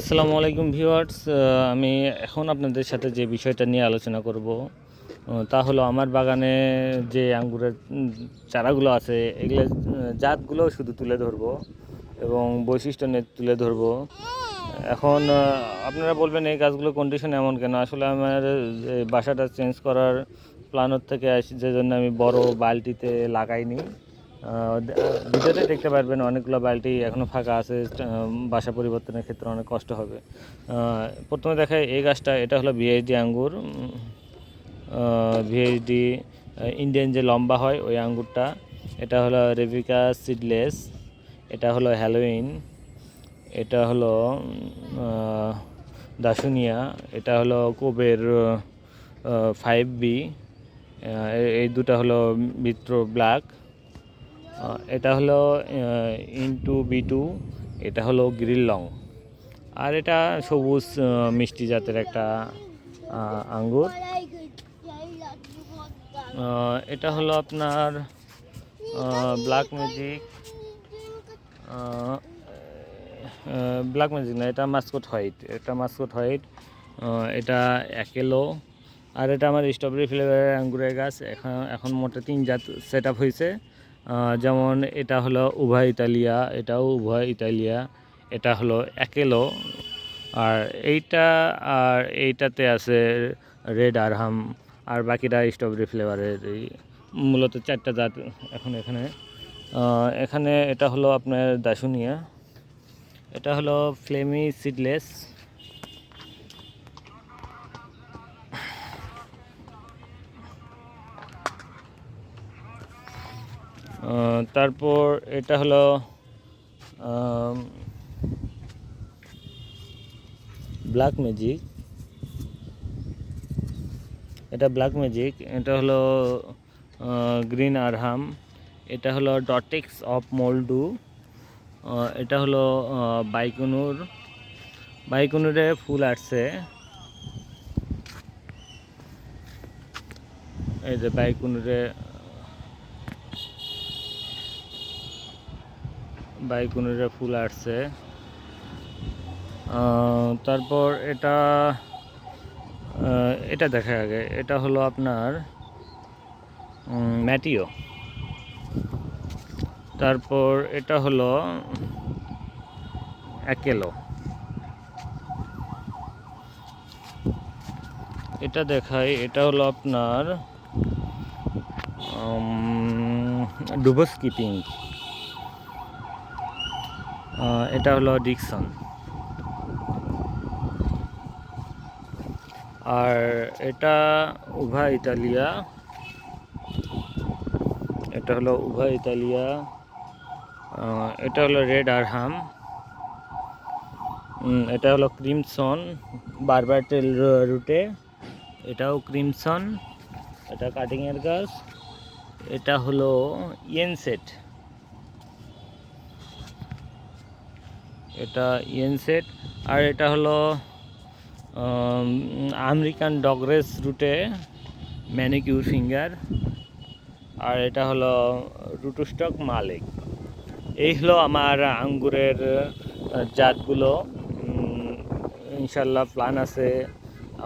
আসসালামু আলাইকুম ভিউয়ার্স। আমি এখন আপনাদের সাথে যে বিষয়টা নিয়ে আলোচনা করব তা হলো আমার বাগানে যে আঙ্গুরের চারাগুলো আছে এগুলো জাতগুলো শুধু তুলে ধরবো এবং বৈশিষ্ট্য নিয়ে তুলে ধরবো। এখন আপনারা বলবেন এই গাছগুলো কন্ডিশন এমন কেন? আসলে আমার বাসাটা চেঞ্জ করার প্ল্যানের থেকে আসি, যে জন্য আমি বড় বালতিতে লাগাইনি। ভিডিওতে দেখতে পারবেন অনেকগুলো বালতি এখনও ফাঁকা আছে। বাসা পরিবর্তনের ক্ষেত্রে অনেক কষ্ট হবে। প্রথমে দেখায় এই গাছটা, এটা হলো ভিএইচডি আঙ্গুর। ভিএইচডি ইন্ডিয়ান যে লম্বা হয় ওই আঙ্গুরটা। এটা হলো রেবিকা সিডলেস, এটা হলো হ্যালোইন, এটা হলো দাসুনিয়া, এটা হলো কোবের 5B, এই দুটা হলো মিত্র ব্ল্যাক, এটা হলো ইনটু B2, এটা হলো গ্রিল লং, আর এটা সবুজ মিষ্টি জাতের একটা আঙ্গুর। এটা হলো আপনার ব্ল্যাক ম্যাজিক, ব্ল্যাক ম্যাজিক না, এটা মাস্কট হোয়াইট, এটা মাস্কট হোয়াইট, এটা অ্যাকেলো। আর এটা আমার স্ট্রবেরি ফ্লেভারের আঙ্গুরের গাছ। এখন মোটে 3 জাত সেট আপ হয়েছে। যেমন এটা হলো উভা ইতালিয়া, এটাও উভা ইতালিয়া, এটা হলো অ্যাকেলো, আর এইটাতে আছে রেড আরহাম, আর বাকিটা স্ট্রবেরি ফ্লেভারের। এই মূলত 4টা জাত এখন এখানে এটা হলো আপনার দাসুনিয়া, এটা হলো ফ্লেমি সিডলেস, তারপর এটা হলো ব্ল্যাক ম্যাজিক, এটা ব্ল্যাক ম্যাজিক, এটা হলো গ্রিন আরহাম, এটা হলো ডটেক্স অফ মোল্ডু, এটা হলো বাইকুনুরে ফুল আসছে। এই যে বাইকুনুরে ফুল আসছে। তারপর এটা দেখা আগে, এটা হলো আপনার ম্যাটিও। তারপর এটা হলো অ্যাকেলো। এটা দেখাই, এটা হলো আপনার ডুবস্কি পিঙ্ক, এটা হলো ডিকসন, আর এটা উভা ইতালিয়া, এটা হলো উভা ইতালিয়া, এটা হলো রেড আরহাম, এটা হলো ক্রিমসন বারবাটেল রুটে, এটাও ক্রিমসন, এটা কাটিংয়ের গাছ, এটা হলো ইয়েনসেট, এটা ইয়েনসেট, আর এটা হলো আমেরিকান ডগরেস রুটে ম্যানিকিউর ফিঙ্গার, আর এটা হলো রুটস্টক মালিক। এই হলো আমার আঙ্গুরের জাতগুলো। ইনশাল্লাহ প্ল্যান আছে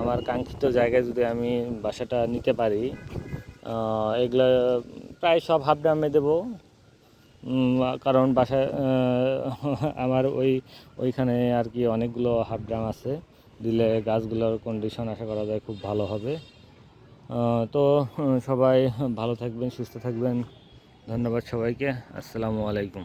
আমার কাঙ্ক্ষিত জায়গায় যদি আমি বাসাটা নিতে পারি, এগুলো প্রায় সব হাফ ড্রামে দেবো। কারণ বাসায় আমার ওইখানে আর কি অনেকগুলো হাফ ড্রাম আছে, দিলে গাছগুলোর কন্ডিশন আশা করা যায় খুব ভালো হবে। তো সবাই ভালো থাকবেন, সুস্থ থাকবেন। ধন্যবাদ সবাইকে। আসসালামু আলাইকুম।